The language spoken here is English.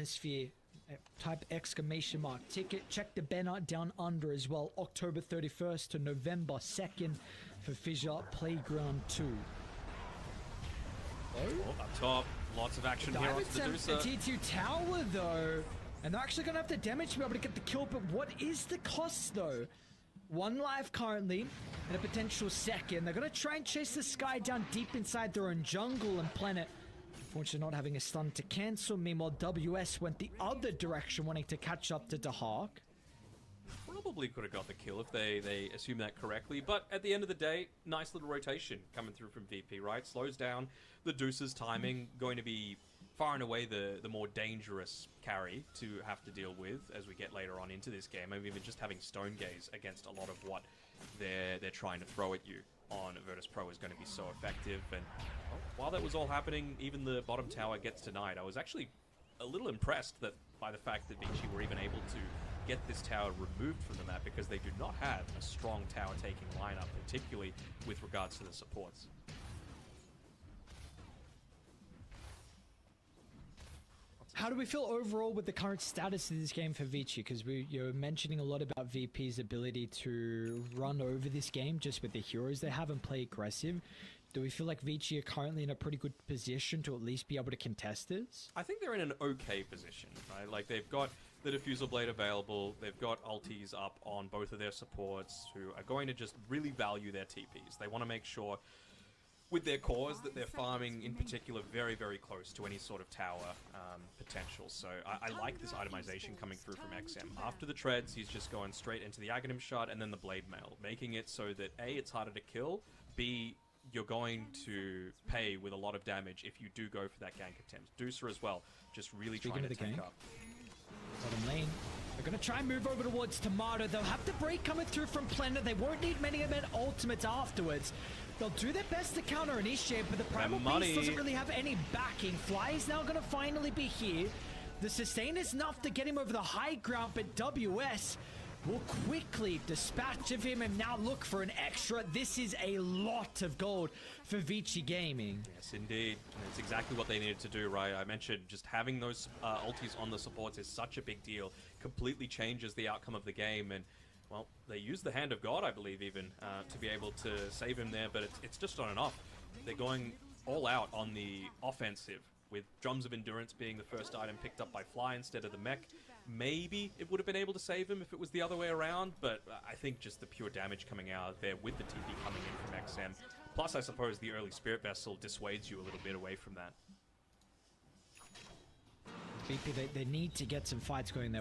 Sphere. Type exclamation mark ticket. Check the banner down under as well. October 31st to November 2nd for FISSURE Playground 2. Oh, up top, lots of action here on the Medusa. T2 tower though, and they're actually gonna have the damage to be able to get the kill. But what is the cost though? 1 life currently, and a potential second. They're gonna try and chase this guy down deep inside their own jungle and planet. Unfortunately, not having a stun to cancel. Meanwhile, WS went the other direction, wanting to catch up to Dahak. Probably could have got the kill if they assume that correctly, but at the end of the day, nice little rotation coming through from VP, right? Slows down the Deuce's timing, going to be far and away the more dangerous carry to have to deal with as we get later on into this game. I mean, even just having Stone Gaze against a lot of what they're trying to throw at you on Virtus Pro is going to be so effective. And well, while that was all happening, even the bottom tower gets denied. I was actually a little impressed that by the fact that Vici were even able to get this tower removed from the map, because they do not have a strong tower taking lineup, particularly with regards to the supports. How do we feel overall with the current status of this game for Vici? Because you're mentioning a lot about VP's ability to run over this game just with the heroes they have and play aggressive. Do we feel like Vici are currently in a pretty good position to at least be able to contest this? I think they're in an okay position, right? Like, they've got the Diffusal Blade available, they've got ultis up on both of their supports who are going to just really value their TPs. They want to make sure with their cores that they're farming, in particular, very, very close to any sort of tower potential. So I like this itemization coming through from XM. After the treads, he's just going straight into the Aghanim Shard and then the Blade Mail, making it so that A, it's harder to kill, B, you're going to pay with a lot of damage if you do go for that gank attempt. Deucer as well, just really trying to take up. Bottom lane. They're going to try and move over towards Tomato. They'll have the break coming through from Plender. They won't need many of their ultimates afterwards. They'll do their best to counter initiate, but the Primal Beast doesn't really have any backing. Fly is now going to finally be here. The sustain is enough to get him over the high ground, but WS will quickly dispatch of him and now look for an extra. This is a lot of gold for Vici Gaming. Yes, indeed. And it's exactly what they needed to do, right? I mentioned just having those ultis on the supports is such a big deal. Completely changes the outcome of the game. And, well, they used the Hand of God, I believe, even, to be able to save him there. But it's just not enough. They're going all out on the offensive, with Drums of Endurance being the first item picked up by Fly instead of the mech. Maybe it would have been able to save him if it was the other way around, but I think just the pure damage coming out there with the TP coming in from XM. Plus, I suppose the early Spirit Vessel dissuades you a little bit away from that. BP, they need to get some fights going there.